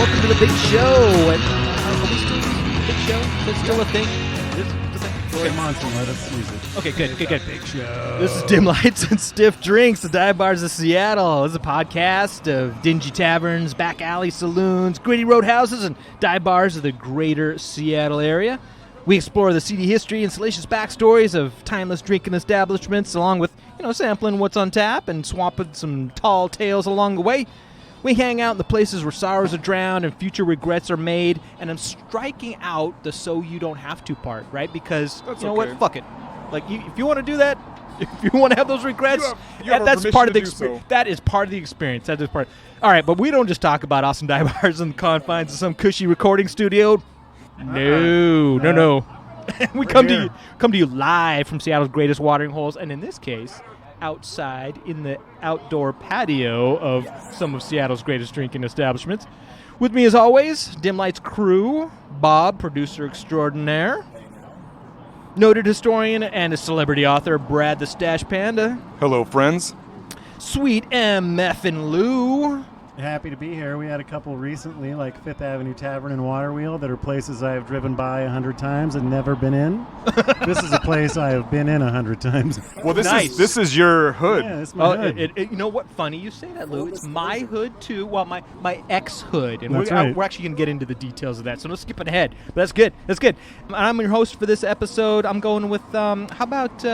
welcome to the big show. And are we still using the big show? Is it still a thing? Come on, let us use it. Okay, good. Big show. This is Dim Lights and Stiff Drinks, the dive bars of Seattle. This is a podcast of dingy taverns, back alley saloons, gritty roadhouses, and dive bars of the greater Seattle area. We explore the seedy history and salacious backstories of timeless drinking establishments, along with, sampling what's on tap and swapping some tall tales along the way. We hang out in the places where sorrows are drowned and future regrets are made, and I'm striking out the so you don't have to part, right? Because, what? Fuck it. Like, if you want to do that, if you want to have those regrets, that's part of the experience. That is part of the experience. That is part. All right, but we don't just talk about awesome dive bars in the confines of some cushy recording studio. No. We come to you live from Seattle's greatest watering holes, and in this case, outside in the outdoor patio of some of Seattle's greatest drinking establishments. With me, as always, Dim Lights crew, Bob, producer extraordinaire, noted historian and a celebrity author, Brad the Stash Panda. Hello, friends. Sweet MF and Lou. Happy to be here. We had a couple recently, like Fifth Avenue Tavern and Waterwheel, that are places I have driven by 100 times and never been in. This is a place I have been in 100 times. Well, this is your hood. Yeah, it's my hood. You know what? Funny you say that, Lou. It's my hood, too. Well, my ex-hood. And That's right. We're actually going to get into the details of that, so no skipping ahead. But that's good. That's good. I'm your host for this episode. I'm going with, how about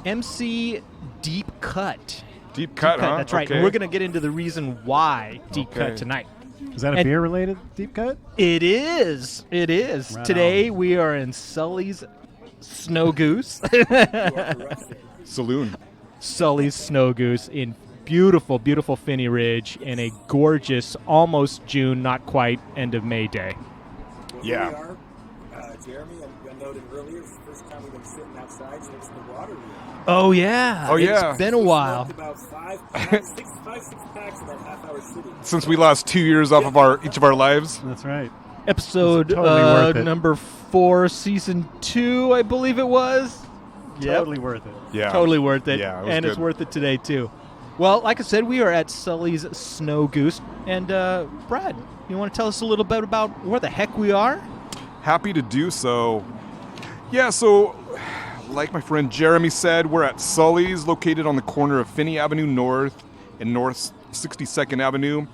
MC Deep Cut? Deep cut, huh? That's right. Okay. And we're going to get into the reason why Deep Cut tonight. Is that a beer-related deep cut? It is. Right. Today we are in Sully's Snowgoose. Saloon. Sully's Snowgoose in beautiful, beautiful Phinney Ridge in a gorgeous, almost June, not quite, end of May day. Yeah. We are, Jeremy, I noted earlier, it's the first time we've been sitting outside next to the water wheel. Oh, yeah. Oh, yeah. It's been a while. We smoked about six packs in that half-hour sitting. Since we lost 2 years off of each of our lives. That's right. Episode totally worth it. number 4, season 2, I believe it was. Totally worth it. Yeah. Totally worth it. Yeah, it was and good. It's worth it today, too. Well, like I said, we are at Sully's Snowgoose. And, Brad, you want to tell us a little bit about where the heck we are? Happy to do so. Yeah, so like my friend Jeremy said, we're at Sully's, located on the corner of Phinney Avenue North and North 62nd Avenue.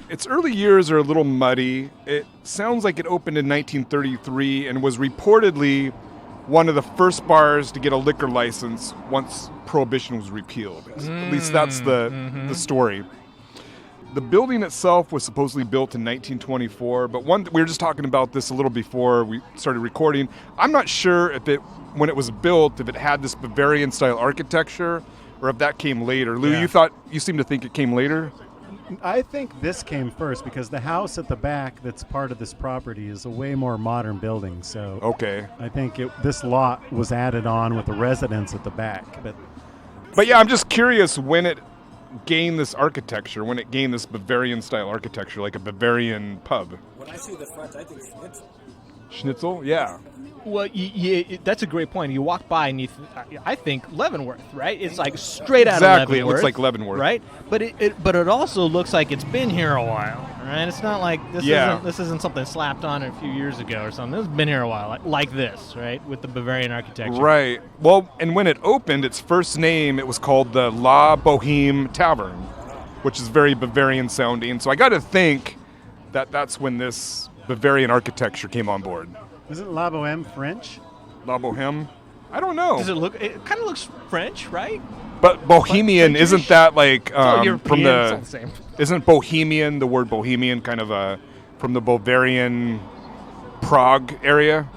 Its early years are a little muddy. It sounds like it opened in 1933 and was reportedly one of the first bars to get a liquor license once Prohibition was repealed. At least that's the story. The building itself was supposedly built in 1924, but we were just talking about this a little before we started recording. I'm not sure when it was built, if it had this Bavarian-style architecture, or if that came later. Lou, Yeah. you seem to think it came later? I think this came first because the house at the back that's part of this property is a way more modern building. So Okay. I think this lot was added on with the residence at the back. But yeah, I'm just curious when it gained this architecture, when it gained this Bavarian-style architecture, like a Bavarian pub. When I see the front, I think Schnitzel. Schnitzel? Yeah. Well, that's a great point. You walk by and I think Leavenworth, right? It's like straight out of Leavenworth. Exactly, it looks like Leavenworth. Right? But it also looks like it's been here a while, right? It's not like this isn't something slapped on a few years ago or something. It's been here a while, like this, right? With the Bavarian architecture. Right. Well, and when it opened, its first name, it was called the La Boheme Tavern, which is very Bavarian sounding. So I got to think that that's when this Bavarian architecture came on board. Isn't La Boheme French? La Boheme? I don't know. Does it look? It kind of looks French, right? But Bohemian, French-ish? isn't that like European, from it's all the same. Isn't Bohemian, the word Bohemian, kind of from the Bavarian Prague area?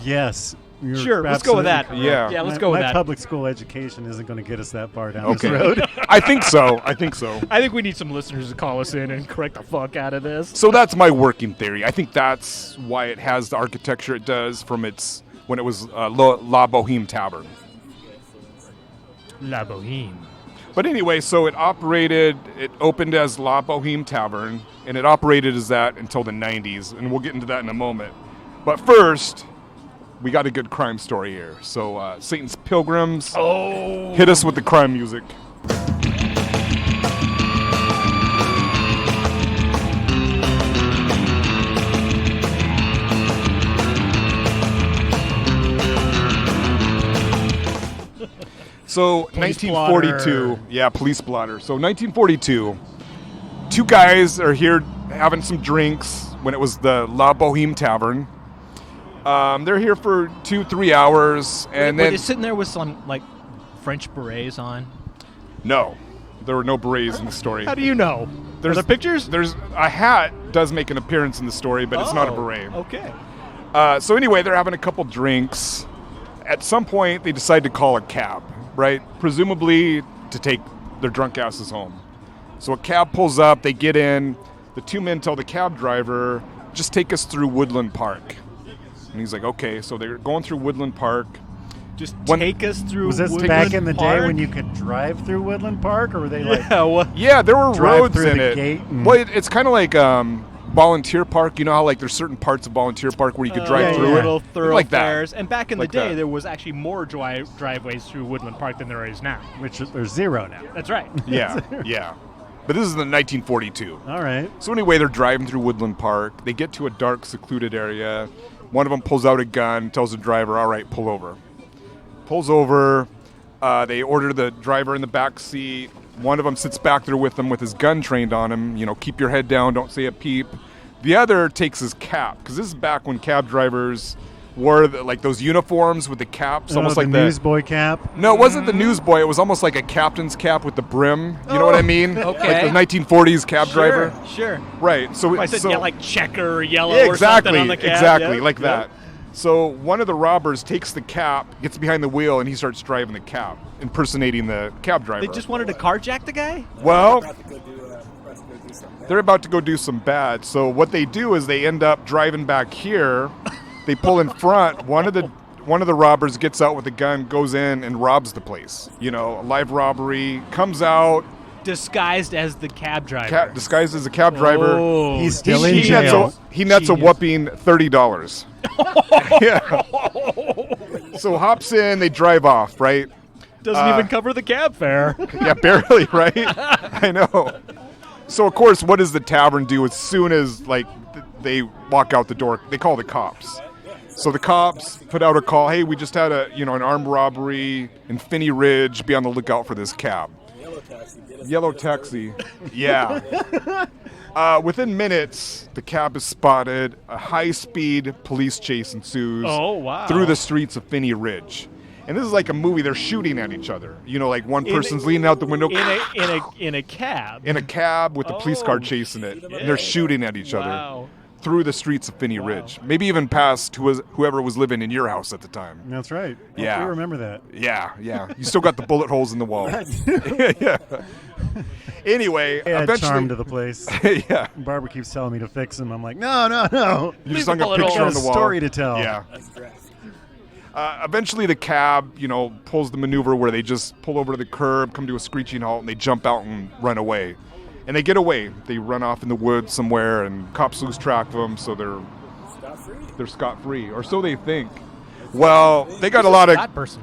Yes. Sure, let's go with that. absolutely correct. Yeah, let's go with my that. public school education isn't going to get us that far down Okay. this road. I think so. I think we need some listeners to call us in and correct the fuck out of this. So that's my working theory. I think that's why it has the architecture it does from when it was La Boheme Tavern. La Boheme. But anyway, so it opened as La Boheme Tavern, and it operated as that until the 90s, and we'll get into that in a moment. But first, we got a good crime story here. So Satan's Pilgrims, hit us with the crime music. So Police 1942, blotter. yeah, police blotter. So 1942, two guys are here having some drinks when it was the La Boheme Tavern. They're here for 2-3 hours, and Were then they sitting there with some like French berets on? no, there were no berets in the story. How do you know? There's the pictures. There's a hat does make an appearance in the story, but it's not a Oh, beret. Okay. So anyway, they're having a couple drinks. At some point, they decide to call a cab, right? Presumably to take their drunk asses home. So a cab pulls up, they get in. The two men tell the cab driver, just take us through Woodland Park. And he's like, okay. So they're going through Woodland Park. Just When- take us through. Was this Woodland back in the Park? day when you could drive through Woodland Park, or were they like Yeah. Well, Yeah, there were drive roads through in the it. gate and- Well, it's kind of like Volunteer Park. You know how like there's certain parts of Volunteer Park where you could drive yeah, through yeah. little it? thoroughfares. Like that. And back in Like the day, that. there was actually more driveways through Woodland Park than there is now. which there's zero now? That's right. Yeah, yeah. But this is the 1942. All right. So anyway, they're driving through Woodland Park. They get to a dark, secluded area. One of them pulls out a gun, tells the driver, all right, pull over. Pulls over. They order the driver in the back seat. One of them sits back there with them with his gun trained on him. You know, keep your head down, don't say a peep. The other takes his cap, because this is back when cab drivers wore like those uniforms with the caps, almost the like newsboy cap. No, it wasn't the newsboy. It was almost like a captain's cap with the brim. You know what I mean? okay. Like the 1940s cab driver. Sure. Right. So I said so, yeah, like checker or yellow yeah, or exactly, something on the cab. exactly Yeah, like yeah. that. So one of the robbers takes the cap, gets behind the wheel, and he starts driving the cab, impersonating the cab driver. They just wanted to carjack the guy? well, About to go do something. they're about to go do some bad. So what they do is they end up driving back here. They pull in front. One of the robbers gets out with a gun, goes in and robs the place. You know, a live robbery. Comes out, Disguised as the cab driver. disguised as a cab driver. Oh. He's still in He jail. nets a Genius. whopping $30. Yeah. So hops in, they drive off, right? Doesn't even cover the cab fare. Yeah, barely, right? I know. So of course, what does the tavern do as soon as like they walk out the door? They call the cops. So the cops put out a call. Hey, we just had an armed robbery in Phinney Ridge. Be on the lookout for this cab. Yellow taxi. Yeah. Within minutes, the cab is spotted. A high-speed police chase ensues Oh, wow. through the streets of Phinney Ridge. And this is like a movie. They're shooting at each other. You know, like one person's leaning out the window In a cab. in a cab with the police car chasing it. And they're shooting at each other Wow. through the streets of Phinney Ridge. Maybe even past whoever was living in your house at the time. That's right. Yeah. I remember that. Yeah, yeah. You still got the bullet holes in the wall. Yeah. Anyway, Add eventually, charm to the place. yeah. Barbara keeps telling me to fix him. I'm like, no. You just the hung a bullet picture hole. on the Got a wall. story to tell. Yeah. That's dressed. Eventually, the cab, pulls the maneuver where they just pull over to the curb, come to a screeching halt, and they jump out and run away. And they get away. They run off in the woods somewhere, and cops lose track of them, so they're scot-free, or so they think. Well, they got a lot of That person.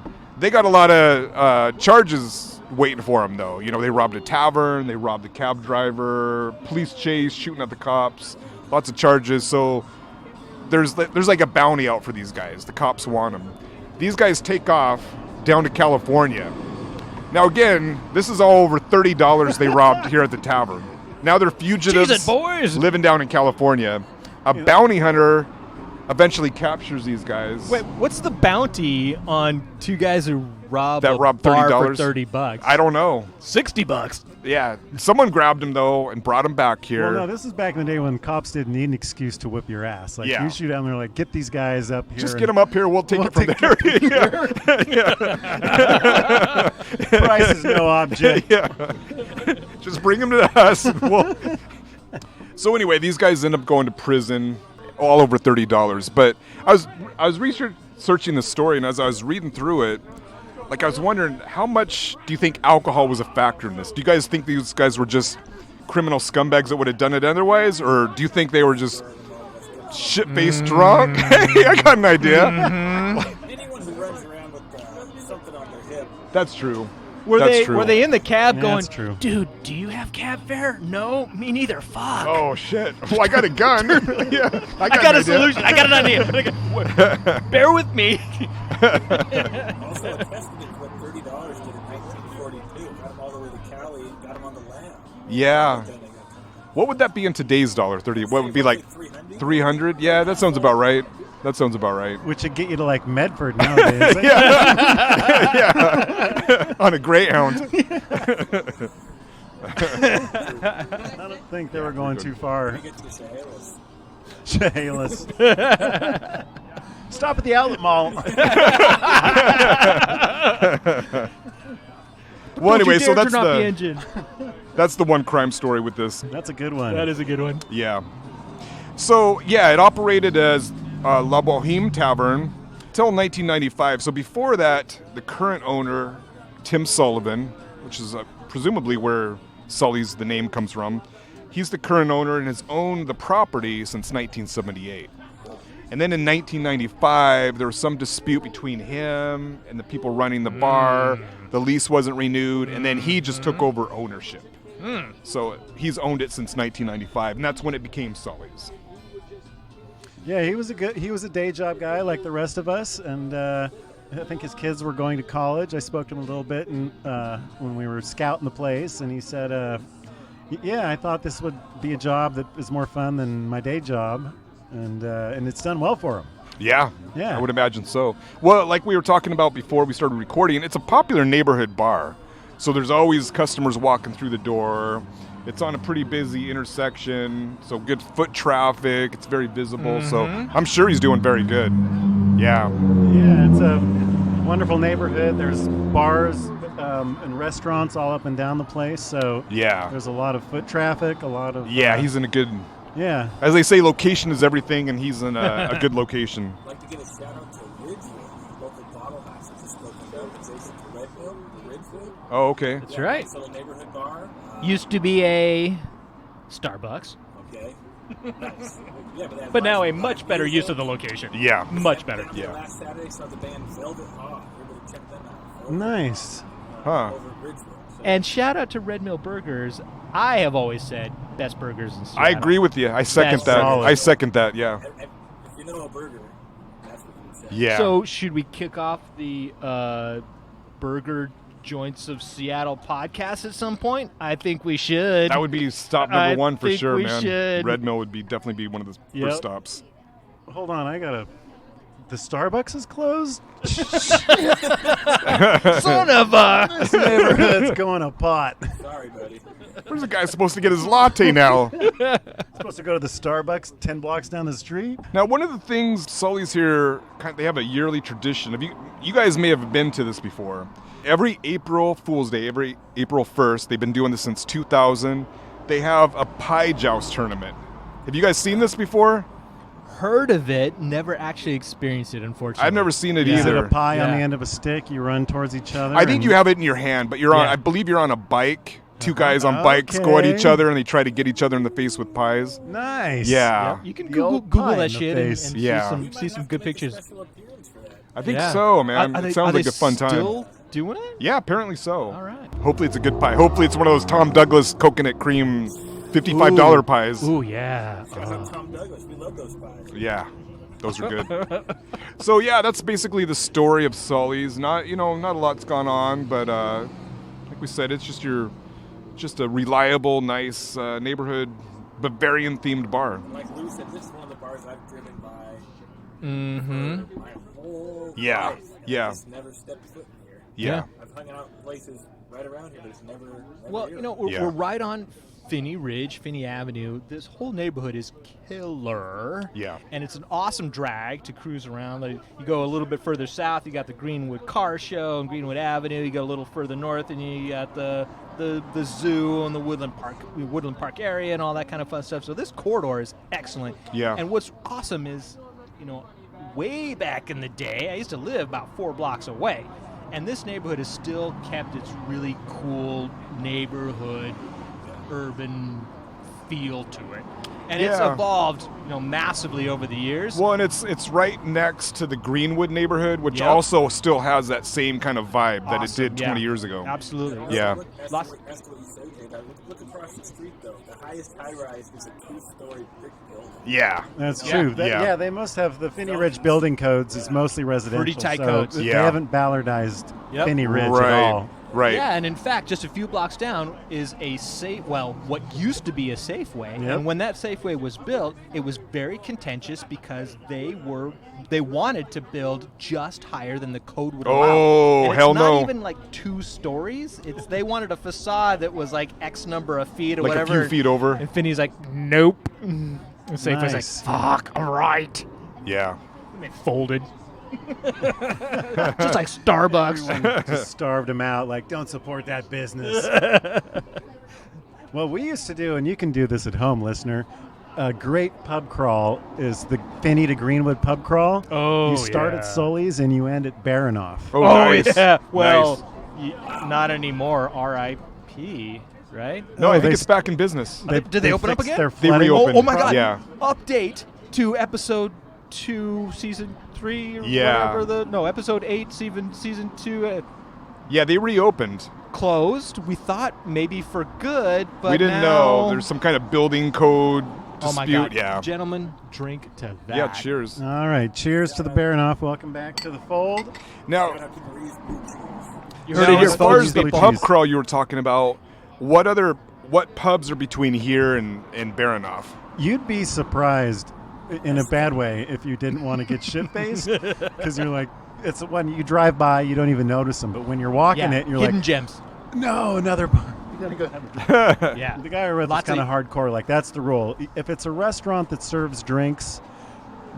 charges waiting for them, though. They robbed a tavern, they robbed the cab driver, police chase, shooting at the cops, lots of charges. So there's like a bounty out for these guys. The cops want them. These guys take off down to California. Now again, this is all over $30 they robbed here at the tavern. Now they're fugitives Cheese it, boys. living down in California. A bounty hunter eventually captures these guys. Wait, what's the bounty on two guys who robbed That a robbed bar for $30? $30? I don't know. $60. Yeah, someone grabbed him though and brought him back here. Well, no, this is back in the day when cops didn't need an excuse to whip your ass. Like, Yeah. you shoot down there, like, get these guys up here. Just and get them up here. We'll take it from there. Price is no object. Yeah. Just bring them to us. And we'll... So anyway, these guys end up going to prison, all over $30. But I was researching the story, and as I was reading through it, like I was wondering, how much do you think alcohol was a factor in this? Do you guys think these guys were just criminal scumbags that would have done it otherwise, or do you think they were just shit-faced drunk? Hey, I got an idea. Anyone who runs around with something on their hip. That's true. Were That's they true. were they in the cab Yeah, going, that's true. dude, do you have cab fare? No, me neither. Fuck. Oh shit! Well, I got a gun. Yeah, I got an a idea. solution. I got an idea. Bear with me. Also, a testament to what $30 did Yeah. Then I got What would that be in today's dollar? 30. What would be like 300. 300? Yeah, that sounds about right. That sounds about right. Which would get you to like Medford nowadays. Yeah. On a Greyhound. I don't think they were going too far. I get to the Chehalis. Chehalis. Stop at the outlet mall. Well, anyway, so turn off the engine. that's the one crime story with this. That's a good one. That is a good one. Yeah. So, yeah, it operated as La Boheme Tavern till 1995. So before that, the current owner, Tim Sullivan, which is presumably where Sully's the name comes from, he's the current owner and has owned the property since 1978. And then in 1995, there was some dispute between him and the people running the bar. The lease wasn't renewed, and then he just took over ownership. So he's owned it since 1995, and that's when it became Sully's. Yeah, he was a day job guy like the rest of us, and I think his kids were going to college. I spoke to him a little bit and when we were scouting the place, and he said, yeah, I thought this would be a job that is more fun than my day job, and it's done well for him. Yeah, Yeah. I would imagine so. Well, like we were talking about before we started recording, it's a popular neighborhood bar. So there's always customers walking through the door. It's on a pretty busy intersection, so good foot traffic. It's very visible, so I'm sure he's doing very good. Yeah. Yeah, it's a wonderful neighborhood. There's bars and restaurants all up and down the place, so Yeah. there's a lot of foot traffic, a lot of... Yeah, he's in a good... Yeah. As they say, location is everything, and he's in a good location. I'd like to give a shout out to Ridgeville, local bottle house. It's just opened up. It's adjacent to Redville, Ridgeville. Oh, okay. That's right. It's a little neighborhood bar. Used to be a Starbucks, Okay. Nice. Yeah, but now a much better use of the location. Yeah. Much better. Yeah. Last Saturday, saw the band Velvet Hawk. Everybody check them out. Nice. Huh. Over at Ridgeville. So And shout out to Red Mill Burgers. I have always said best burgers in Seattle. I agree with you. I second That's that. solid. I second that, yeah. if you know a burger, that's what you would say. Yeah. So should we kick off the Burger Joints of Seattle podcast at some point? I think we should. that would be stop number I one for think sure, we man. should. Red Mill would definitely be one of the Yep. first stops. Hold on, the Starbucks is closed? Son of a... This neighborhood's going a pot. Sorry, buddy. Where's the guy supposed to get his latte now? Supposed to go to the Starbucks 10 blocks down the street? Now, one of the things Sully's here, they have a yearly tradition. You guys may have been to this before. Every April Fool's Day, every April 1st, they've been doing this since 2000. They have a pie joust tournament. Have you guys seen this before? Heard of it, never actually experienced it, unfortunately. I've never seen it Is it either. a pie on Yeah. the end of a stick? You run towards each other? I think and- you have it in your hand, but you're on. Yeah. I believe you're on a bike. Two guys on bikes go at Okay. each other and they try to get each other in the face with pies. Nice. Yeah, Yep, you can The Google old pie that in the shit face. and Yeah. see some good pictures. Special appearance for that. I think Yeah. so, man. Are It sounds like a fun time. Still doing it? Yeah, apparently so. All right. Hopefully it's a good pie. Hopefully it's one of those Tom Douglas coconut cream $55 pies. Ooh, yeah. Tom Douglas, we love those pies. Yeah, those are good. So yeah, that's basically the story of Sully's. Not a lot's gone on, but like we said, it's just a reliable, nice neighborhood Bavarian themed bar. And like Lou said, this is one of the bars I've driven by Mm-hmm. my whole Yeah, life. And yeah. I just never stepped foot in here. Yeah. I've hung out in places right around here, but it's never Well, here. you know, we're, Yeah. we're right on Phinney Ridge, Phinney Avenue. This whole neighborhood is killer. Yeah. And it's an awesome drag to cruise around. Like, you go a little bit further south, you got the Greenwood Car Show and Greenwood Avenue. You go a little further north, and you got the zoo and the Woodland Park area and all that kind of fun stuff. So this corridor is excellent. Yeah. And what's awesome is, way back in the day, I used to live about 4 blocks away. And this neighborhood has still kept its really cool neighborhood, urban feel to it. And it's Yeah. evolved, massively over the years. Well, and it's right next to the Greenwood neighborhood, which Yep. also still has that same kind of vibe that it did 20 Yeah. years ago. Absolutely. Yeah. That's Lots- what you said, Jay. Look across the street, though. The highest high-rise is a 2-story brick building. Yeah. That's Yeah. true. Yeah. They must have the Phinney Ridge building codes is mostly residential. Pretty tight so codes. They Yeah. haven't ballardized Yep. Phinney Ridge Right. at all. Right. Yeah, and in fact, just a few blocks down is what used to be a Safeway. Yep. And when that Safeway was built, it was very contentious because they wanted to build just higher than the code would allow. Oh, And hell it's no. not even like 2 stories. They wanted a facade that was like X number of feet or Like whatever. a few feet over. And Finney's like, nope. And Safeway's Nice. like, fuck, all right. Yeah. And they folded. Just like Starbucks. Just starved him out. Like, don't support that business. What we used to do, and you can do this at home, listener. A great pub crawl is the Phinney to Greenwood pub crawl. Oh, you start yeah. at Sully's and you end at Baranoff. Oh, nice. yeah. Well, Nice. not anymore. R.I.P. Right? No, I they think it's s- back in business. Did they open up fixed again? their They flooding. reopened. Oh my God! Yeah. Update to episode 2, season 3, or Yeah. whatever. Episode 8, season 2. Yeah, they reopened. Closed. We thought maybe for good, but We didn't now, know. There's some kind of building code Oh my dispute. God! Yeah. Gentlemen, drink to that. Yeah, cheers. All right, cheers to the Baranoff. Welcome back to the fold. Now, Shout out to Marie's Blue Cheese. You now, heard it here, as far folks. as the Blue pub cheese. crawl you were talking about, what pubs are between here and Baranoff? You'd be surprised in a bad way if you didn't want to get shit-faced because you're like, it's when you drive by, you don't even notice them. But when you're walking Yeah, it, you're hidden like, gems. no, another bar. You gotta go have a drink. Yeah. The guy I read was Lots of- kind of hardcore. Like, that's the rule. If it's a restaurant that serves drinks,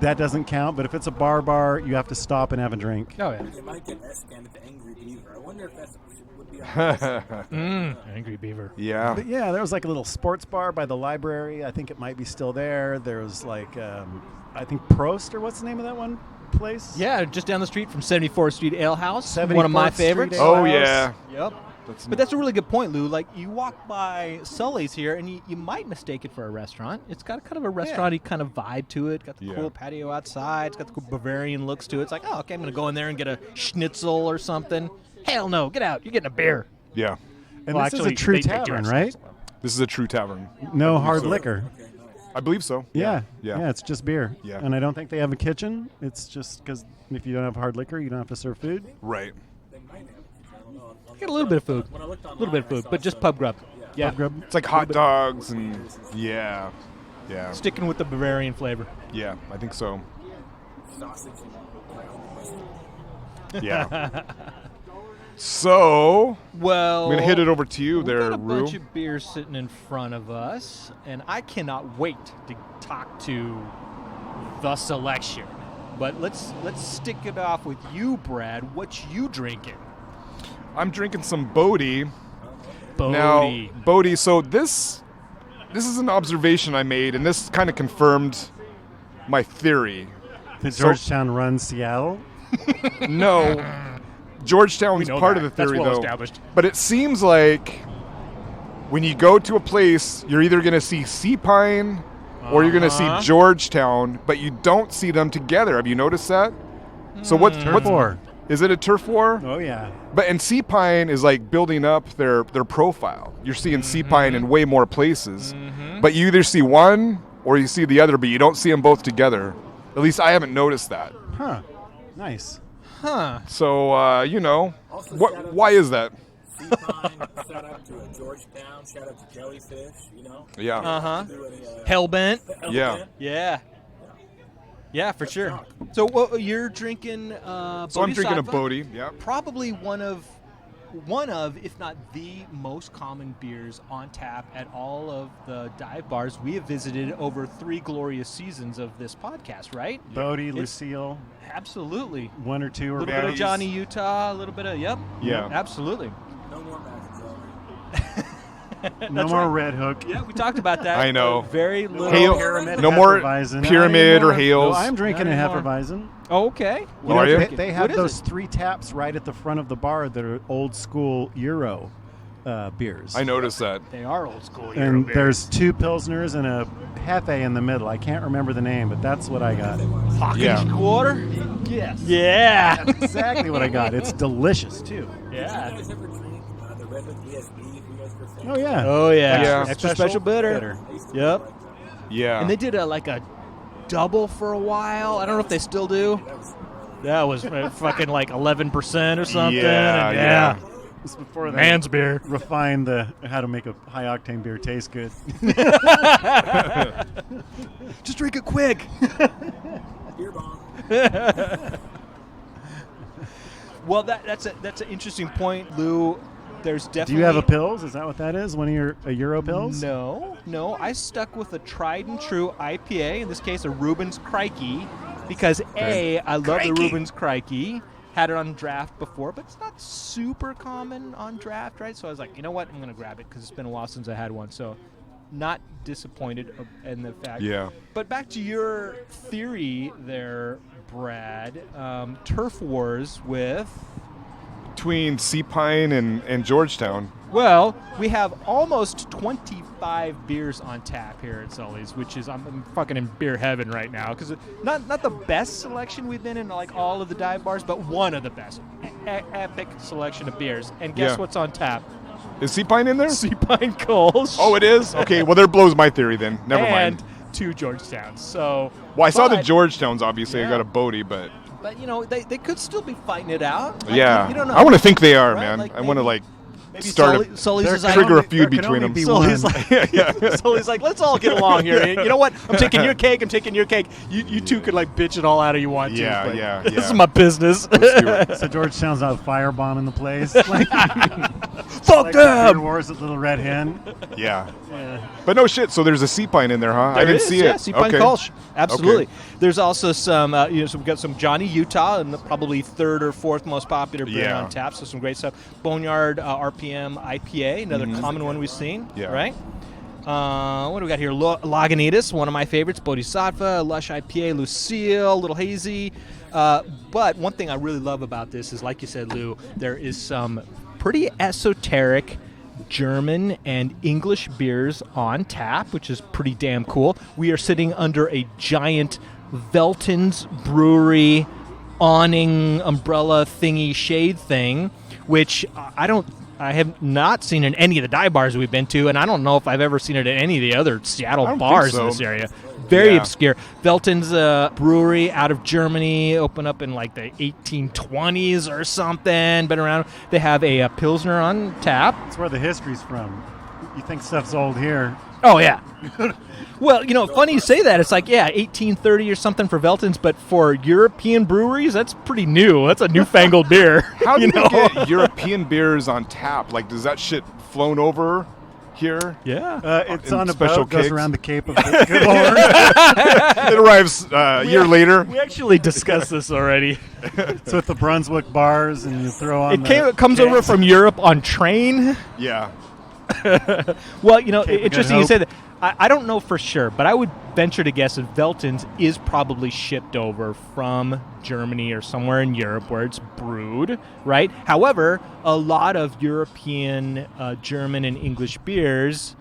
that doesn't count. But if it's a bar, you have to stop and have a drink. Oh yeah. You might get S-scanned at the Angry Beaver. I wonder if that would be on the list. Angry Beaver. Yeah. But yeah, there was like a little sports bar by the library. I think it might be still there. There was like, I think Prost, or what's the name of that one place? Yeah, just down the street from 74th Street Ale House. 74th One of my Street favorites. Ale Oh, House. yeah. Yep. That's But that's a really good point, Lou. Like, you walk by Sully's here, and you might mistake it for a restaurant. It's got kind of a restaurant-y kind of vibe to it. Got the Yeah. cool patio outside. It's got the cool Bavarian looks to it. It's like, oh, okay, I'm going to go in there and get a schnitzel or something. Hell no, get out. You're getting a beer. Yeah. And Well, this actually, is a true they do tavern, have right? schnitzel. This is a true tavern. No hard so. liquor. I believe so. Yeah. Yeah. It's just beer. Yeah. And I don't think they have a kitchen. It's just because if you don't have hard liquor, you don't have to serve food. Right. They might have. I don't know. Get a little bit of food. When I looked A little bit of online, food, I but saw just some- pub grub. Yeah. Pub grub. It's like hot dogs and yeah. Yeah. Sticking with the Bavarian flavor. Yeah, I think so. Sausage and Yeah. So, Well, I'm going to hit it over to you we've there, got a Rue. bunch of beers sitting in front of us, and I cannot wait to talk to the selection. But let's stick it off with you, Brad. What you drinking? I'm drinking some Bodhi. Bodhi. Now, Bodhi, so this is an observation I made, and this kind of confirmed my theory. That So- Georgetown runs Seattle. No, Georgetown's know part that. of the That's theory, well though. established. But it seems like when you go to a place, you're either going to see Sea Pine or you're going to see Uh-huh. Georgetown, but you don't see them together. Have you noticed that? So what's Turf war. Is it a turf war? Oh, yeah. But and Sea Pine is like building up their profile. You're seeing Sea Pine in way more places. But you either see one or you see the other, but you don't see them both together. At least I haven't noticed that. Huh. Nice. Huh. So Also, shout what? out Why to- is that? Sea Pine, shout out to Georgetown, shout out to Jellyfish, you know? Yeah. Uh-huh. Do any, Hellbent. Yeah. Yeah. Yeah, for sure. So you're drinking So I'm drinking a Bodhisattva? Bodhi. Yeah. Probably one of, if not the most common beers on tap at all of the dive bars we have visited over 3 glorious seasons of this podcast, right? Bodhi, It's- Lucille, Absolutely. one or two A are little bit of Baddies. Johnny Utah, a little bit of, yep. Yeah. Absolutely. No more magic, No That's more right. Red Hook. Yeah, we talked about that. I know. Very little. Hail- Pyramid no more Hefeweizen. pyramid or No, Hales. I'm drinking a Not anymore. Hefeweizen. Oh, okay. Oh, are you? They have What is those it? 3 taps right at the front of the bar that are old school Euro beers. I noticed that. They are old school. And there's 2 Pilsners and a Hefe in the middle. I can't remember the name, but that's what I got. Hawkins Yeah. Quarter. Yes. Yeah. That's exactly what I got. It's delicious, too. You Yeah. guys ever drink the Red Hook ESB? If you guys were fans? Oh, yeah. Oh yeah. Yeah. Extra special bitter. I used to Yep. like that. Yeah. And they did a double for a while. I don't know if they still do. That was That was fucking like 11% or something. Yeah, and yeah. This is before they Man's beer. refined how to make a high octane beer taste good. Just drink it quick. Beer bomb. Well, that's an interesting point, Lou. There's definitely. Do you have a Pils? Is that what that is? One of your Euro Pils? No. I stuck with a tried and true IPA. In this case, a Reuben's Crikey, because I love the Reuben's Crikey. Had it on draft before, but it's not super common on draft, right? So I was like, you know what? I'm going to grab it because it's been a while since I had one. So not disappointed in the fact. Yeah. But back to your theory there, Brad. Turf wars Between Sea Pine and Georgetown. Well, we have almost 25 beers on tap here at Sully's, which is I'm fucking in beer heaven right now because not the best selection we've been in like all of the dive bars, but one of the best. Epic selection of beers. And guess what's on tap? Is Sea Pine in there? Sea Pine Kolsch. Oh, it is? Okay, well, there blows my theory then. Never mind. And 2 Georgetowns. So. Well, I saw the Georgetowns, obviously. Yeah. I got a Bodie, but they could still be fighting it out. Yeah. You don't know. I want to think they are, Right? man. Like I want to, maybe start Sully's There is trigger a like, feud there can between only them. be Sully's one. like, Sully's like, let's all get along here. You know what? I'm taking your cake. I'm taking your cake. You two can like bitch it all out if you want to. but Yeah. This is my business. So Georgetown's not firebombing the place. Like, Fuck like them. Beer Wars at Little Red Hen. Yeah. Yeah. But no shit, so there's a Sea Pine in there, huh? I There didn't is, see yeah, it. Sea Pine Okay. Kolsch. Absolutely. Okay. There's also some, so we've got some Johnny Utah, and probably 3rd or 4th most popular beer Yeah. on tap. So some great stuff. Boneyard RPM IPA, another common one we've seen. Yeah. Right. What do we got here? Lagunitas, one of my favorites. Bodhisattva, Lush IPA, Lucille, a little hazy. But one thing I really love about this is, like you said, Lou, there is some pretty esoteric German and English beers on tap, which is pretty damn cool. We are sitting under a giant Velton's Brewery awning umbrella thingy shade thing, which I have not seen in any of the dive bars we've been to, and I don't know if I've ever seen it at any of the other Seattle I don't bars think so. in this area. Very Yeah. obscure. Velton's brewery out of Germany, opened up in like the 1820s or something. Been around. They have a Pilsner on tap. That's where the history's from. You think stuff's old here. Oh, yeah. Well, funny you say that. It's like, 1830 or something for Velton's, but for European breweries, that's pretty new. That's a newfangled beer. How do you get European beers on tap? Like, does that shit flown over here? Yeah. It's In on a special boat, goes kegs? around the Cape of Good Horn. It arrives a year later. We actually discussed this already. It's with the Brunswick bars, and you throw on It comes over from Europe on train. Yeah. Well, Cape of interesting Good you say that. I don't know for sure, but I would venture to guess that Velton's is probably shipped over from Germany or somewhere in Europe where it's brewed, right? However, a lot of European, German, and English beers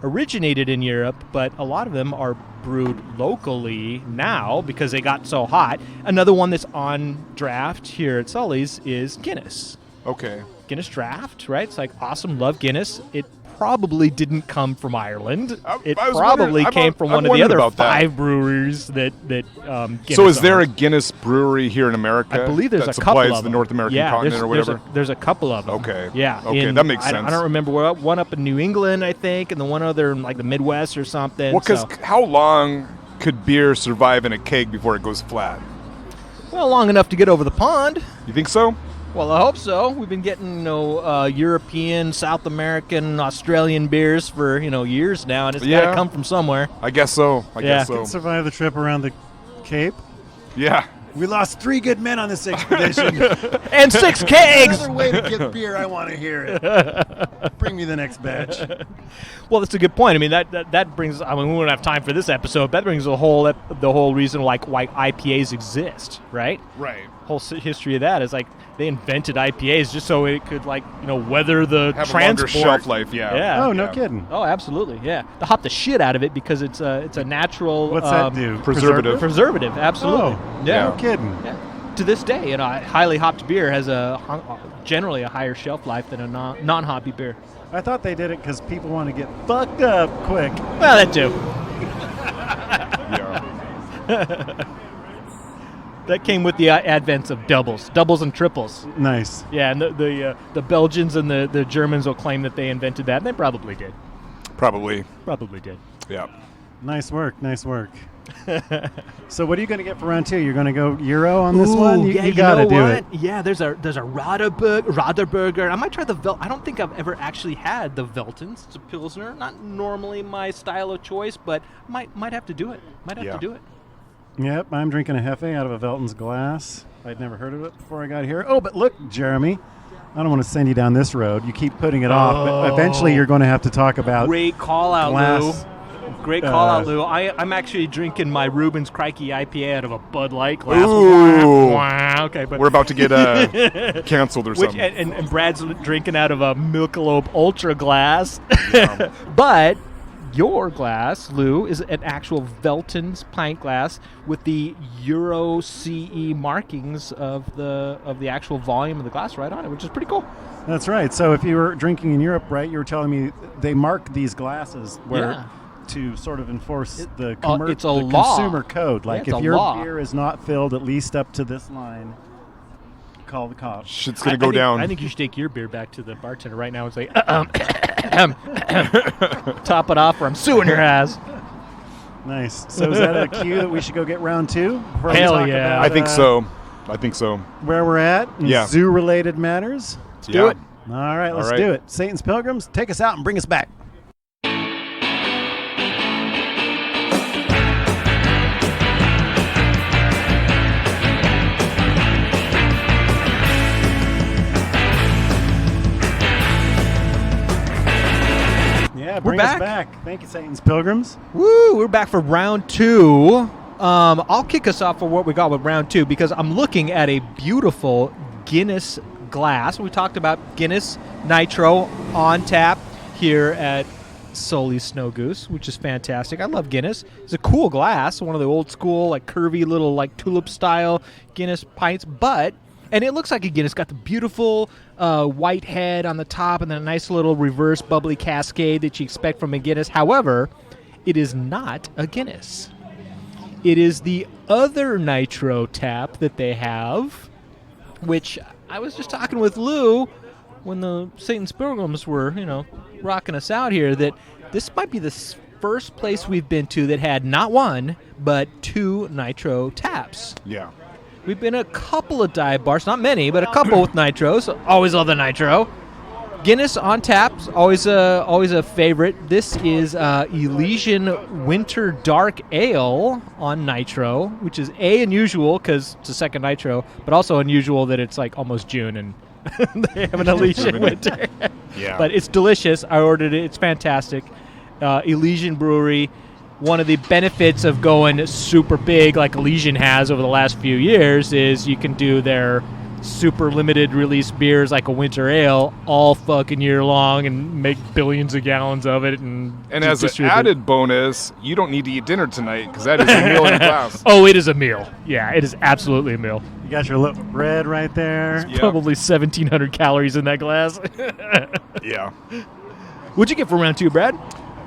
originated in Europe, but a lot of them are brewed locally now because they got so hot. Another one that's on draft here at Sully's is Guinness. Okay. Guinness Draft, right? It's like awesome, love Guinness. It probably didn't come from Ireland. It I was probably wondering- came from I'm one of the wondering other about that. 5 breweries that Guinness So is there a owns. Guinness brewery here in America? I believe there's that a couple supplies of the them. North American yeah, continent or whatever? There's a couple of them. Okay. Yeah. Okay, that makes sense. I don't remember where. One up in New England, I think, and the one other in like the Midwest or something. Well, because so. how long could beer survive in a keg before it goes flat? Well, long enough to get over the pond. You think so? Well, I hope so. We've been getting, European, South American, Australian beers for, years now, and it's got Yeah. to come from somewhere. I guess so. I Yeah. guess so. Survive the trip around the Cape. Yeah. We lost 3 good men on this expedition. And 6 kegs! Another way to get beer. I want to hear it. Bring me the next batch. Well, that's a good point. I mean, that brings. I mean, we won't have time for this episode. That brings the whole reason why IPAs exist, right? Right. Whole history of that is like they invented IPAs just so it could weather the Have transport. a longer shelf life, yeah. Yeah. Oh, no Yeah. kidding. Oh, absolutely. Yeah. They hop the shit out of it because it's a natural. What's that do? Preservative. Preservative. Absolutely. Oh, yeah. no kidding. Yeah. To this day, a highly hopped beer has generally a higher shelf life than a non-hoppy beer. I thought they did it because people want to get fucked up quick. Well, that too. Yeah. That came with the advent of doubles and triples. Nice. Yeah, and the Belgians and the Germans will claim that they invented that, and they probably did. Probably. Probably did. Yeah. Nice work. So what are you going to get for round 2? You're going to go Euro on this one? You got to do it. Yeah, there's a Raderburger. I might try the I don't think I've ever actually had the Veltins. It's a Pilsner. Not normally my style of choice, but might have to do it. Yep, I'm drinking a Hefe out of a Velton's glass. I'd never heard of it before I got here. Oh, but look, Jeremy, I don't want to send you down this road. You keep putting it off, but eventually you're going to have to talk about Great call out, Lou. glass. Great call out, Lou. I'm actually drinking my Reuben's Crikey IPA out of a Bud Light glass. Ooh. Wow. Okay, but We're about to get canceled or something. And Brad's drinking out of a Michelob Ultra glass. But your glass, Lou, is an actual Velton's pint glass with the Euro CE markings of the actual volume of the glass right on it, which is pretty cool. That's right. So if you were drinking in Europe, right, you were telling me they mark these glasses where to sort of enforce the consumer code. Like if your beer is not filled at least up to this line, call the cops. Shit's going to go down. I think you should take your beer back to the bartender right now and say, top it off or I'm suing your ass. Nice. So is that a cue that we should go get round 2? Hell yeah. I think so. Where we're at in zoo-related matters? Let's do it. All right, let's do it. Satan's Pilgrims, take us out and bring us back. Bring us back. Thank you, Satan's Pilgrims. Woo! We're back for round 2. I'll kick us off for what we got with round 2 because I'm looking at a beautiful Guinness glass. We talked about Guinness Nitro on tap here at Sully Snowgoose, which is fantastic. I love Guinness. It's a cool glass, one of the old school, like curvy little like tulip style Guinness pints, and it looks like a Guinness. Got the beautiful white head on the top and then a nice little reverse bubbly cascade that you expect from a Guinness. However, it is not a Guinness. It is the other Nitro tap that they have, which I was just talking with Lou when the Satan's Pilgrims were, rocking us out here, that this might be the first place we've been to that had not one, but 2 Nitro taps. Yeah. We've been a couple of dive bars, not many, but a couple with nitros. Always love the nitro. Guinness on tap, always a favorite. This is Elysian Winter Dark Ale on nitro, which is unusual because it's a second nitro, but also unusual that it's like almost June and they have an Elysian Winter. Yeah. But it's delicious. I ordered it. It's fantastic. Elysian Brewery. One of the benefits of going super big like Elysian has over the last few years is you can do their super limited release beers like a winter ale all fucking year long and make billions of gallons of it. And as an added bonus, you don't need to eat dinner tonight because that is a meal in a glass. Oh, it is a meal. Yeah, it is absolutely a meal. You got your loaf of bread right there. Yep. Probably 1,700 calories in that glass. Yeah. What'd you get for round 2, Brad?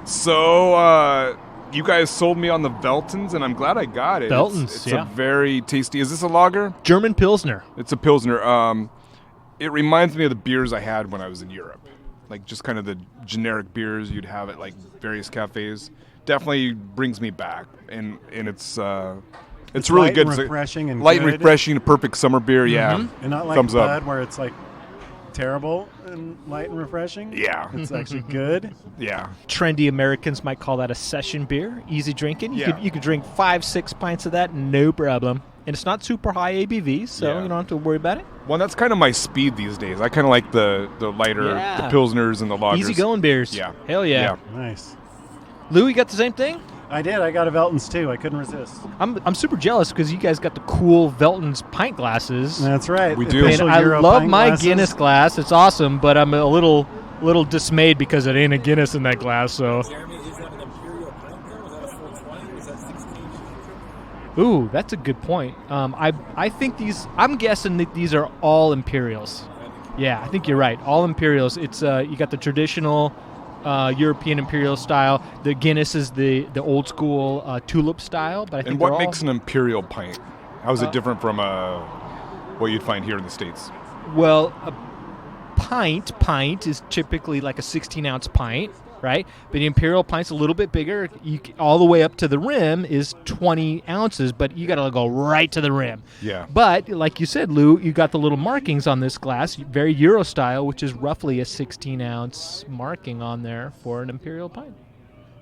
So, you guys sold me on the Veltons, and I'm glad I got it. Veltons, it's a very tasty. Is this a lager? German Pilsner. It's a Pilsner. It reminds me of the beers I had when I was in Europe, like just kind of the generic beers you'd have at like various cafes. Definitely brings me back, and it's really good. And refreshing and light good. and refreshing, a perfect summer beer. Yeah, and not like thumbs Bud up. where it's like terrible and light and refreshing. Yeah, it's actually good. Yeah. Trendy Americans might call that a session beer, easy drinking. You could drink 5-6 pints of that, no problem. And it's not super high ABV, so you don't have to worry about it. Well, that's kind of my speed these days. I kind of like the lighter, the Pilsners and the lagers. Easy going beers. Yeah. Hell yeah. Nice. Lou, you got the same thing? I did. I got a Velton's too. I couldn't resist. I'm super jealous because you guys got the cool Velton's pint glasses. That's right. We do. And I Euro love pint my glasses. Guinness glass. It's awesome, but I'm a little dismayed because it ain't a Guinness in that glass. So. Jeremy, is that an Imperial pint there? Was that a full 20 or is that 16? Ooh, that's a good point. I think I'm guessing that these are all Imperials. Yeah, I think you're right. All Imperials. It's you got the traditional European Imperial style. The Guinness is the old school tulip style. But I think and what makes an Imperial pint? How is it different from what you'd find here in the States? Well, a pint is typically like a 16-ounce pint, right? But the Imperial pint's a little bit bigger. All the way up to the rim is 20 ounces, but you got to go right to the rim. Yeah. But like you said, Lou, you got the little markings on this glass, very Euro style, which is roughly a 16-ounce marking on there for an Imperial pint.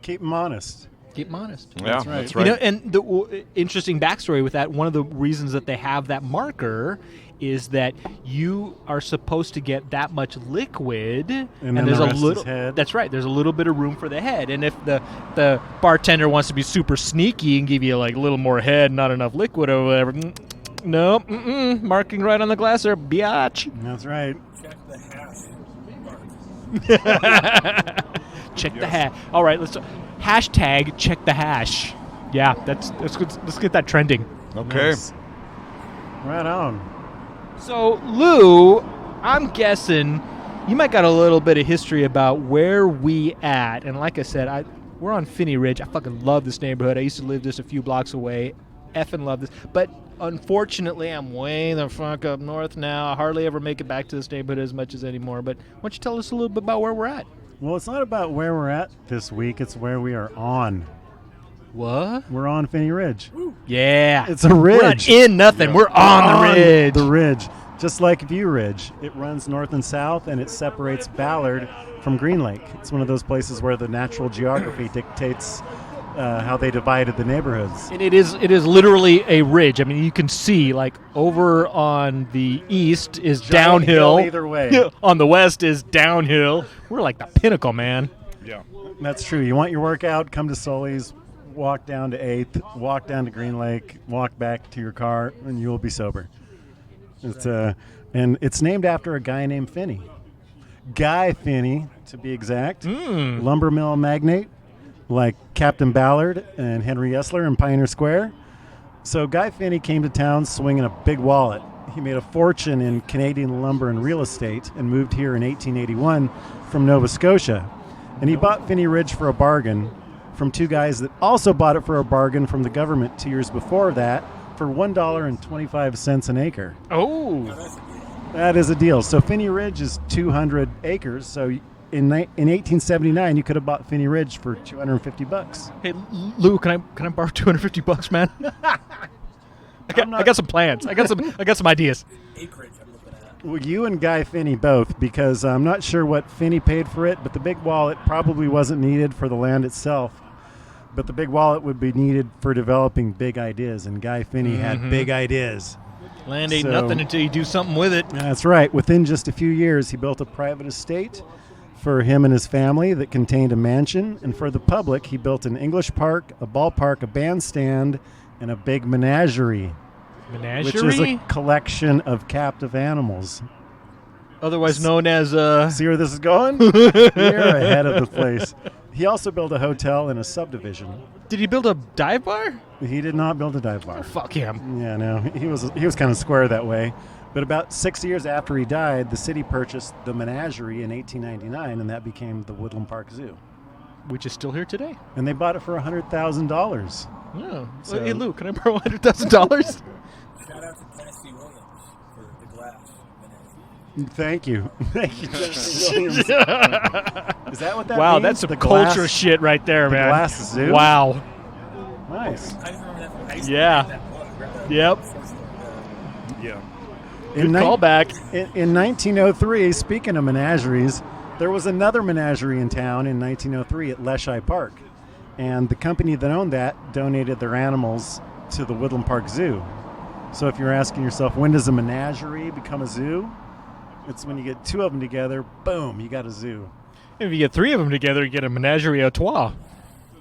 Keep them honest. Keep them honest. Yeah, that's right. You know, and the interesting backstory with that, one of the reasons that they have that marker is that you are supposed to get that much liquid, And there's the a rest little. is head. That's right. There's a little bit of room for the head, and if the bartender wants to be super sneaky and give you like a little more head, not enough liquid or whatever, no, marking right on the glass there, biatch. That's right. Check the hash mark. Check the hash. All right, let's hashtag check the hash. Yeah, that's good. Let's get that trending. Okay. Nice. Right on. So, Lou, I'm guessing you might got a little bit of history about where we at. And like I said, we're on Phinney Ridge. I fucking love this neighborhood. I used to live just a few blocks away. Effing love this. But unfortunately, I'm way the fuck up north now. I hardly ever make it back to this neighborhood as much as anymore. But why don't you tell us a little bit about where we're at? Well, it's not about where we're at this week. It's where we are on. What? We're on Phinney Ridge. Yeah. It's a ridge. We're not in nothing. Yeah. We're on the ridge. The ridge. Just like View Ridge. It runs north and south, and it separates Ballard from Green Lake. It's one of those places where the natural geography dictates how they divided the neighborhoods. And it is literally a ridge. I mean, you can see, like, over on the east is Giant downhill. hill either way. On the west is downhill. We're like the pinnacle, man. Yeah. That's true. You want your workout, come to Sully's, walk down to 8th, walk down to Green Lake, walk back to your car, and you will be sober. It's and it's named after a guy named Phinney. Guy Phinney, to be exact. Lumber mill magnate, like Captain Ballard and Henry Yesler in Pioneer Square. So Guy Phinney came to town swinging a big wallet. He made a fortune in Canadian lumber and real estate and moved here in 1881 from Nova Scotia. And he bought Phinney Ridge for a bargain from two guys that also bought it for a bargain from the government 2 years before that for $1.25 an acre. Oh. That is a deal. So Phinney Ridge is 200 acres. So in 1879, you could have bought Phinney Ridge for $250. Hey, Lou, can I borrow $250, man? I got some plans. I got some ideas. Acreage I'm looking at. Well, you and Guy Phinney both, because I'm not sure what Phinney paid for it, but the big wallet probably wasn't needed for the land itself. But the big wallet would be needed for developing big ideas, and Guy Phinney had big ideas. Land ain't So- nothing until you do something with it. That's right. Within just a few years, he built a private estate for him and his family that contained a mansion, and for the public, he built an English park, a ballpark, a bandstand, and a big menagerie, Menagerie? which is a collection of captive animals. Otherwise known as See where this is going? You're ahead of the place. He also built a hotel and a subdivision. Did he build a dive bar? He did not build a dive bar. Fuck him. Yeah, no, he was kind of square that way. But about 6 years after he died, the city purchased the menagerie in 1899, and that became the Woodland Park Zoo. Which is still here today. And they bought it for $100,000. Yeah. So- Hey, Lou, can I borrow $100,000? Shout out to Tennessee Williams for the glass. Thank you. Thank you, Tennessee Williams. Is that what that Wow, means? that's some The culture glass- shit right there, the man. glass zoo? Wow. Nice. I just remember that from high school. Yeah. That book. Yep. Yeah. Good callback. In 1903, speaking of menageries, there was another menagerie in town in 1903 at Leshigh Park. And the company that owned that donated their animals to the Woodland Park Zoo. So if you're asking yourself, when does a menagerie become a zoo? It's when you get two of them together, boom, you got a zoo. If you get three of them together, you get a menagerie a trois.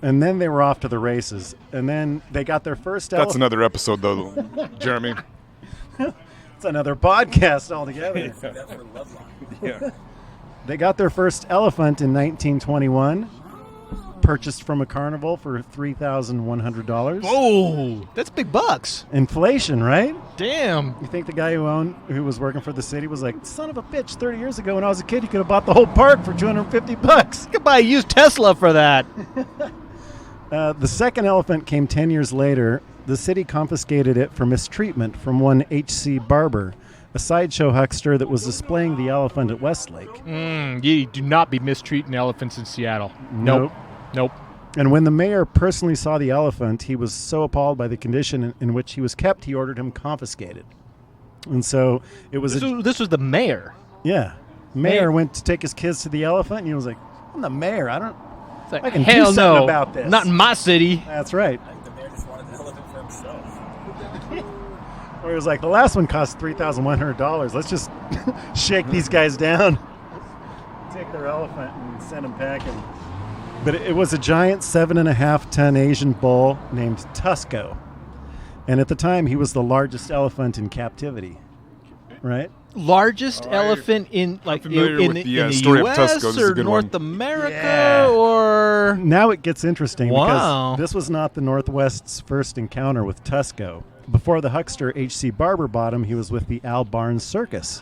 And then they were off to the races. And then they got their first That's elephant. another episode, though, Jeremy. It's another podcast altogether. That's for Loveline. Yeah. They got their first elephant in 1921, purchased from a carnival for $3,100. Oh, that's big bucks. Inflation, right? Damn. You think the guy who was working for the city was like, son of a bitch, 30 years ago when I was a kid, you could have bought the whole park for $250. You could buy a used Tesla for that. The second elephant came 10 years later the city confiscated it for mistreatment from one H.C. Barber, a sideshow huckster that was displaying the elephant at Westlake. You do not be mistreating elephants in Seattle. Nope. And when the mayor personally saw the elephant, he was so appalled by the condition in which he was kept, he ordered him confiscated. And so it was... This was the mayor. Yeah. Mayor went to take his kids to the elephant, and he was like, I'm the mayor. I can hell do something no. about this. Not in my city. That's right. I think the mayor just wanted the elephant for himself. Or he was like, the last one cost $3,100. Let's just shake these guys down. Take their elephant and send them packing. But it was a giant 7.5-ton Asian bull named Tusco. And at the time, he was the largest elephant in captivity. Right? Largest elephant in in the story of U.S. Tusco. This is a or good North one. America or... Now it gets interesting Wow. because this was not the Northwest's first encounter with Tusco. Before the huckster H.C. Barber bought him, he was with the Al Barnes Circus,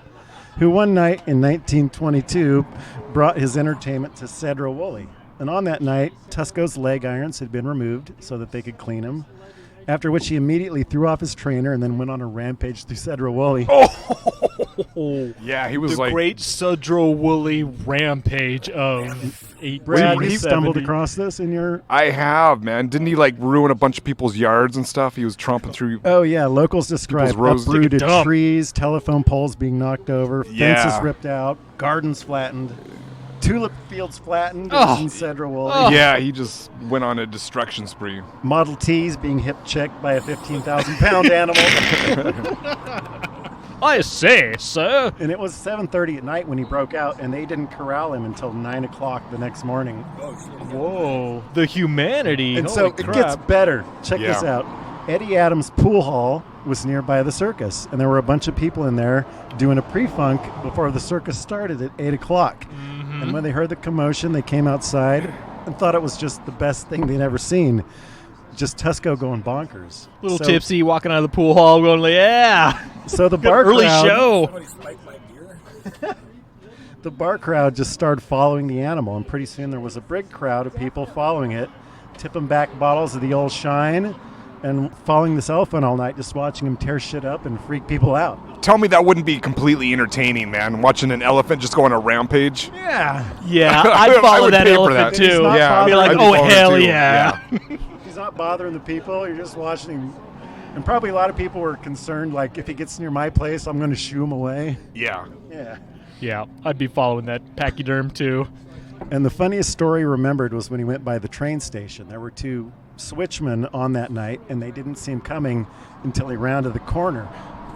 who one night in 1922 brought his entertainment to Cedro Woolley. And on that night, Tusco's leg irons had been removed so that they could clean him, after which he immediately threw off his trainer and then went on a rampage through Cedro Woolley. Yeah, he was the like... great Sudro Woolley rampage of 8. Brad, you stumbled across this in your... I have, man. Didn't he like ruin a bunch of people's yards and stuff? He was tromping through... Oh, yeah. Locals describe People's roses. uprooted Take a dump. trees, telephone poles being knocked over, Yeah. fences ripped out, gardens flattened, tulip fields flattened Oh. in Cedro Woolley. Oh. Yeah, he just went on a destruction spree. Model Ts being hip-checked by a 15,000-pound animal. I say, sir. And it was 7:30 at night when he broke out, and they didn't corral him until 9 o'clock the next morning. Whoa. The humanity. And Holy so crap. it gets better. Check Yeah. this out. Eddie Adams' pool hall was nearby the circus, and there were a bunch of people in there doing a pre-funk before the circus started at 8 o'clock. Mm-hmm. And when they heard the commotion, they came outside and thought it was just the best thing they'd ever seen. Just Tusco going bonkers. Little So- tipsy, walking out of the pool hall, going like, yeah. So the Good bar early crowd, show. Somebody spiked my gear. the bar crowd just started following the animal, and pretty soon there was a big crowd of people following it, tipping back bottles of the old shine, and following this elephant all night, just watching him tear shit up and freak people out. Tell me that wouldn't be completely entertaining, man, watching an elephant just go on a rampage. Yeah. Yeah, I I'd follow would that pay for elephant that. He's too. not Yeah, Be like, I'd be oh, following hell too. yeah. He's not bothering the people. You're just watching him. And probably a lot of people were concerned, like, if he gets near my place, I'm going to shoo him away. Yeah. Yeah. Yeah, I'd be following that pachyderm too. And the funniest story remembered was when he went by the train station. There were two switchmen on that night, and they didn't see him coming until he rounded the corner.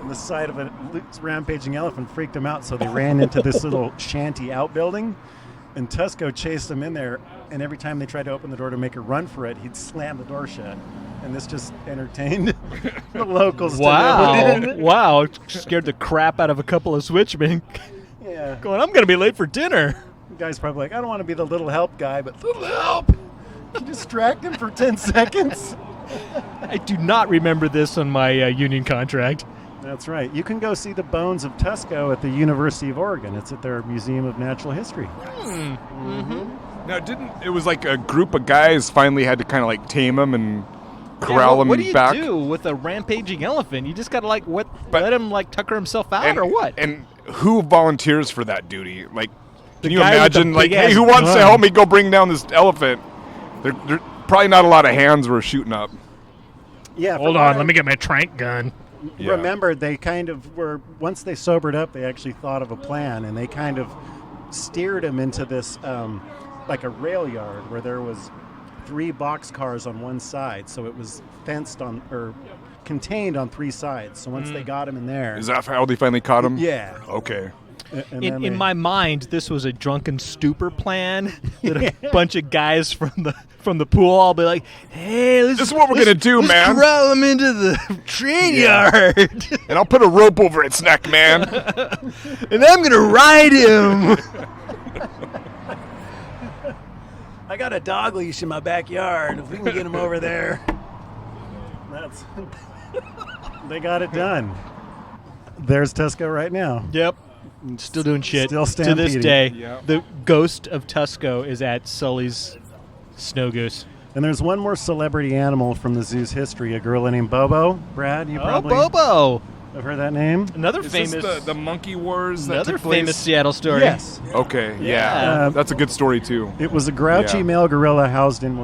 And the sight of a rampaging elephant freaked him out, so they ran into this little shanty outbuilding. And Tusco chased them in there, and every time they tried to open the door to make a run for it, he'd slam the door shut. And this just entertained the locals. Wow. To Wow. Scared the crap out of a couple of switchmen. Yeah. Going, I'm going to be late for dinner. The guy's probably like, I don't want to be the little help guy, but little help. You distract him for 10 seconds. I do not remember this on my union contract. That's right. You can go see the bones of Tusco at the University of Oregon. It's at their Museum of Natural History. Now, it was like a group of guys finally had to kind of like tame him and corral him what do you back. do with a rampaging elephant? You just got to like But- let him like tucker himself out or what? And who volunteers for that duty? Like, can you guy with the imagine? Like, big-ass hey, who wants to gun. help me go bring down this elephant? There probably not a lot of hands were shooting up. Yeah. Hold on, let me get my trank gun. Yeah. Remember, they kind of were, once they sobered up, they actually thought of a plan, and they kind of steered him into this, like a rail yard where there was 3 boxcars on one side, so it was fenced on, or contained on 3 sides. So once they got him in there. Is that how they finally caught him? Yeah. Okay. And then In my mind, this was a drunken stupor plan that a bunch of guys from the pool all be like, "Hey, This is what we're gonna do, let's man." corral him into the train yard, And I'll put a rope over its neck, man. and I'm gonna ride him." I got a dog leash in my backyard. If we can get him over there. That's. They got it done. There's Tusco right now. Yep. Still doing shit. Still to this stampeding. day. Yeah. The ghost of Tusco is at Sully's Snowgoose. And there's one more celebrity animal from the zoo's history, a gorilla named Bobo. Brad, you probably Bobo. have heard that name? Another Is famous this the monkey wars? That another took place? famous Seattle story. Yes. Okay, Yeah. yeah. That's a good story, too. It was a grouchy Yeah. male gorilla housed in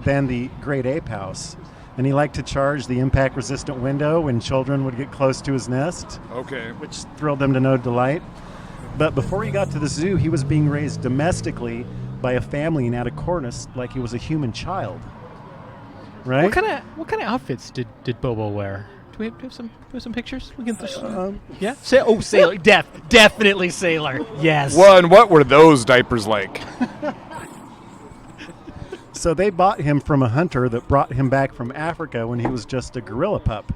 then the Great Ape House. And he liked to charge the impact-resistant window when children would get close to his nest, Okay. which thrilled them to no delight. But before he got to the zoo, he was being raised domestically by a family in Anacortes like he was a human child. Right? What kind of outfits did Bobo wear? Do we have some pictures? We can yeah. Sailor. Definitely sailor. Yes. One, what were those diapers like? So they bought him from a hunter that brought him back from Africa when he was just a gorilla pup.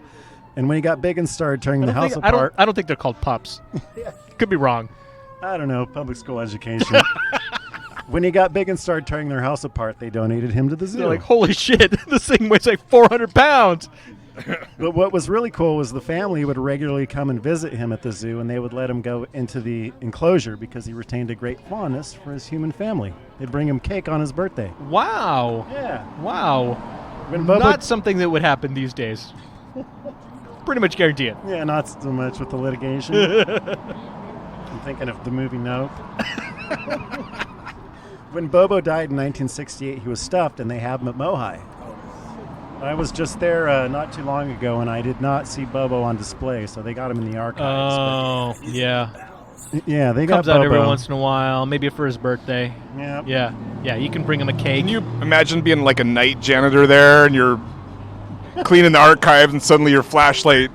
And when he got big and started tearing the house apart, I don't think they're called pups. Could be wrong. I don't know, public school education. When he got big and started tearing their house apart, they donated him to the zoo. They're like, holy shit, this thing weighs like 400 pounds. But what was really cool was the family would regularly come and visit him at the zoo, and they would let him go into the enclosure because he retained a great fondness for his human family. They'd bring him cake on his birthday. Wow. Yeah. Wow. When Bobo, Not something that would happen these days. Pretty much guarantee it. yeah, not so much with the litigation. I'm thinking of the movie Nope. When Bobo died in 1968, he was stuffed, and they have him at Mohi. I was just there not too long ago, and I did not see Bobo on display, so they got him in the archives. Oh, yeah. But, yeah, they got Comes Bobo. out every once in a while, maybe for his birthday. Yeah. Yeah, you can bring him a cake. Can you imagine being like a night janitor there and you're cleaning the archives and suddenly your flashlight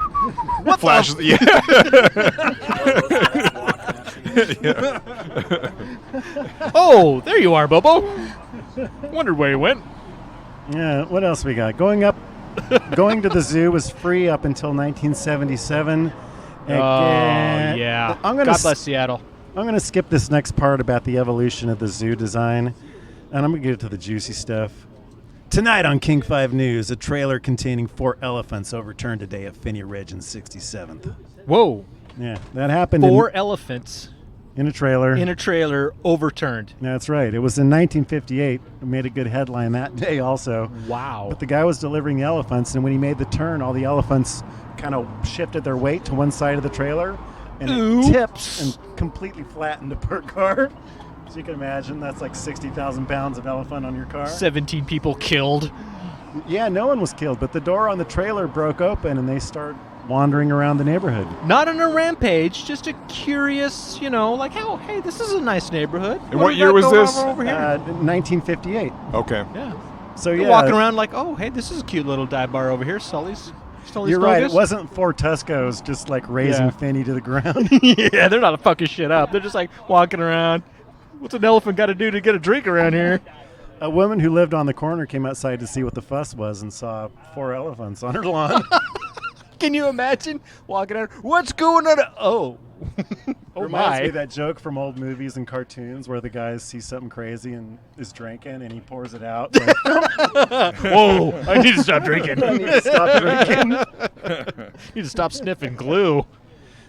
flashes? Yeah. Oh, there you are, Bobo. Wondered where you went. Yeah, what else we got? Going to the zoo was free up until 1977. Oh, yeah. God bless Seattle. I'm going to skip this next part about the evolution of the zoo design, and I'm going to get to the juicy stuff. Tonight on King 5 News, a trailer containing 4 elephants overturned today at Phinney Ridge in 67th. Whoa. Yeah, that happened 4 elephants in a trailer. in a trailer overturned. That's right. It was in 1958. It made a good headline that day also. Wow. But the guy was delivering the elephants, and when he made the turn, all the elephants kind of shifted their weight to one side of the trailer, and it tipped and completely flattened a per car. So you can imagine that's like 60,000 pounds of elephant on your car. 17 people killed. Yeah, no one was killed, but the door on the trailer broke open, and they start wandering around the neighborhood. Not on a rampage, just a curious, like, oh, hey, this is a nice neighborhood. And what do we year got was going this? on over here? 1958. Okay. Yeah. So You're yeah, walking around like, oh, hey, this is a cute little dive bar over here. Sully's you're right. It Snowgoose. wasn't 4 Tuscos just like raising Yeah. Phinney to the ground. Yeah, they're not fucking shit up. They're just like walking around. What's an elephant got to do to get a drink around here? A woman who lived on the corner came outside to see what the fuss was and saw 4 elephants on her lawn. Can you imagine walking out? What's going on? Oh. Oh, Reminds me my. of that joke from old movies and cartoons where the guy sees something crazy and is drinking and he pours it out. Like, Whoa, I need to stop drinking. I need to stop drinking. Need to stop sniffing glue.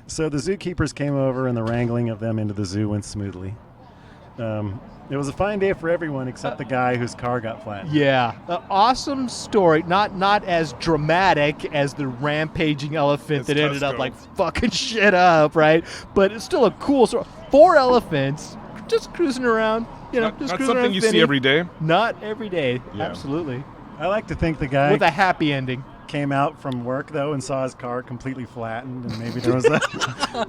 So the zookeepers came over and the wrangling of them into the zoo went smoothly. It was a fine day for everyone except the guy whose car got flattened. Yeah, awesome story. Not as dramatic as the rampaging elephant It's that ended up Tusco. like fucking shit up, right? But it's still a cool story. 4 elephants just cruising around. Not just cruising something around you Phinney. see every day. Not every day. Yeah. Absolutely. I like to think the guy With a happy ending. came out from work, though, and saw his car completely flattened, and maybe there was a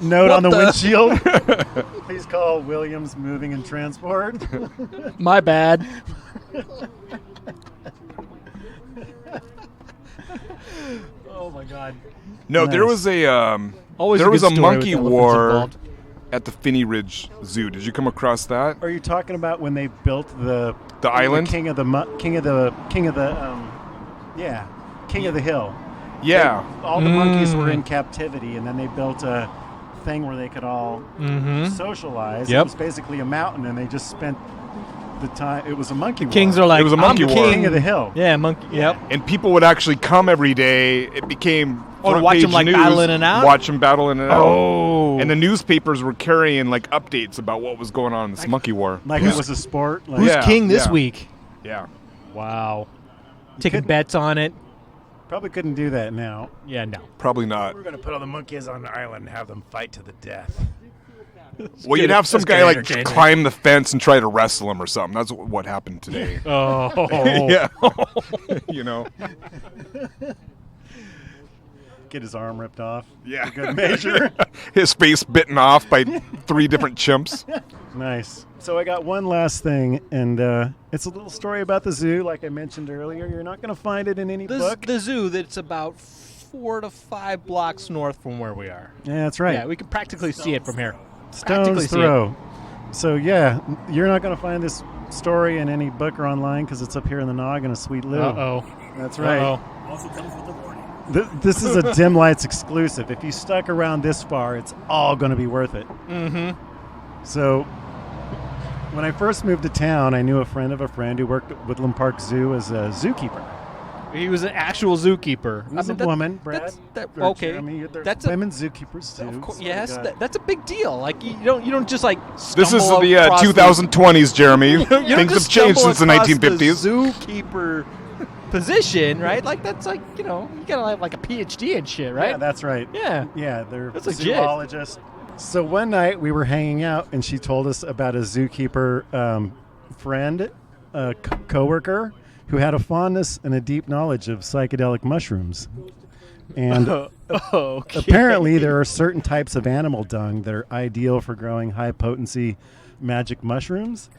note on the windshield. Please call Williams Moving and Transport. My bad. Oh my god. No, there Nice. was a Always there a was good a story monkey with elephants war involved. at the Phinney Ridge Zoo. Did you come across that? Are you talking about when they built the island? king of the hill? Yeah. All the monkeys were in captivity, and then they built a thing where they could all socialize. Yep. It was basically a mountain, and they just spent the time. It was a monkey war. Kings are like, It was a monkey I'm war. king. King of the hill. Yeah, monkey. Yep. And people would actually come every day. It became Oh, to front watch page them, like, news. battle in and out? Watch them battle in and out. Oh. And the newspapers were carrying like updates about what was going on in this monkey war. Like it was a sport. Like, Who's Yeah, king this yeah. week? Yeah. Wow. Taking bets on it. Probably couldn't do that now. Yeah, no. Probably not. We're going to put all the monkeys on the island and have them fight to the death. Well, you'd have some Let's guy get like entertainment. climb the fence and try to wrestle him or something. That's what happened today. Oh. Yeah. You know. Get his arm ripped off. Yeah. Good measure. His face bitten off by 3 different chimps. Nice. So I got one last thing, and it's a little story about the zoo. Like I mentioned earlier, you're not going to find it in any book. The zoo that's about 4 to 5 blocks north from where we are. Yeah, that's right. Yeah, we can practically see it from here. Practically Stone's see it. throw. So yeah, you're not going to find this story in any book or online because it's up here in the Noggin of Sweet Lou. Uh-oh. That's right. Uh-oh. Also comes with a warning. This is a Dim Lights exclusive. If you stuck around this far, it's all going to be worth it. Mm-hmm. So when I first moved to town, I knew a friend of a friend who worked at Woodland Park Zoo as a zookeeper. He was an actual zookeeper. He was a woman, Brad. or Okay. Jeremy. There's That's a- women zookeepers too. Of course, so yes, we got- that's a big deal. Like you don't just like This is stumble the across 2020s, Jeremy. you don't Things just have changed stumble since the across 1950s. The zookeeper position, right? Like that's like you gotta have like a PhD and shit, right? Yeah, that's right. Yeah. Yeah, they're That's legit. zoologists. So one night we were hanging out, and she told us about a zookeeper friend, a coworker, who had a fondness and a deep knowledge of psychedelic mushrooms. And Okay. apparently there are certain types of animal dung that are ideal for growing high-potency magic mushrooms.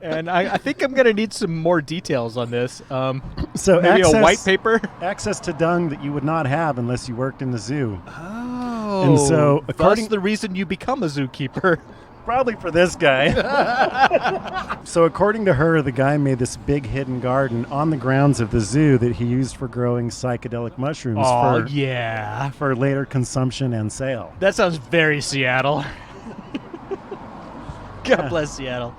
And I think I'm gonna need some more details on this. So Maybe access, a white paper. access to dung that you would not have unless you worked in the zoo. Oh, And so, that's according- the reason you become a zookeeper. Probably for this guy. So according to her, the guy made this big hidden garden on the grounds of the zoo that he used for growing psychedelic mushrooms Oh for, yeah, for later consumption and sale. that sounds very Seattle. God bless Seattle.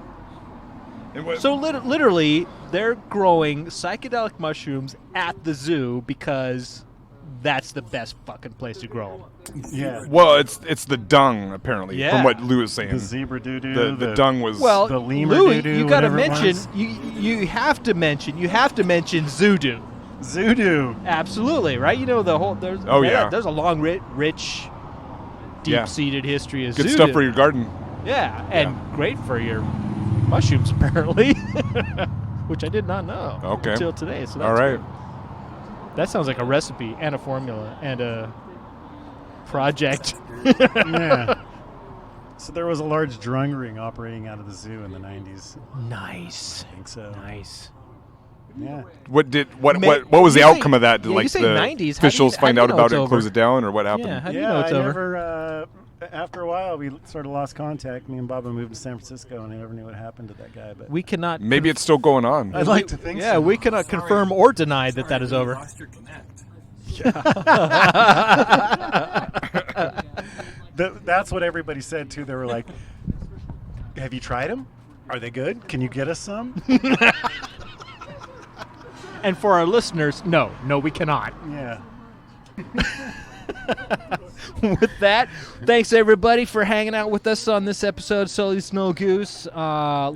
So literally, they're growing psychedelic mushrooms at the zoo because that's the best fucking place to grow them. Yeah. Well, it's the dung apparently, Yeah. from what Lou was saying. The zebra doo-doo. The dung was Well, The lemur Louis, doo-doo, you got to whatever it mention was. you have to mention Zoodoo. Zoodoo. Absolutely, right? You know the whole there's Oh, yeah. there's a long rich Yeah. deep-seated history of good Zoodoo. stuff for your garden. Yeah, and great for your mushrooms apparently. Which I did not know Okay. until today. So that's All right. good. That sounds like a recipe and a formula and a project. Yeah. So there was a large drung ring operating out of the zoo in the 90s. Nice. I think so. Nice. Yeah. What Ma- was the you say- outcome of that? Did yeah, you like say the 90s. How do you- officials how find do you out know about it's it and over? close it down, or what happened? Yeah, how do you Yeah, know it's I over? never. After a while, we sort of lost contact. Me and Baba moved to San Francisco, and I never knew what happened to that guy. But We cannot. Maybe it's still going on. I'd like to think Yeah, so. we cannot confirm or deny that is over. Lost your connect. That's what everybody said too. They were like, "Have you tried them? Are they good? Can you get us some?" And for our listeners, no, we cannot. Yeah. With that, thanks everybody for hanging out with us on this episode of Sully Snowgoose.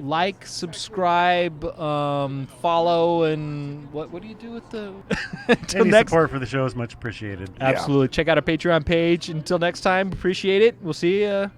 Like, subscribe, follow, and what do you do with the? Until Any next. support for the show is much appreciated. Absolutely. Check out our Patreon page. Until next time, appreciate it. We'll see you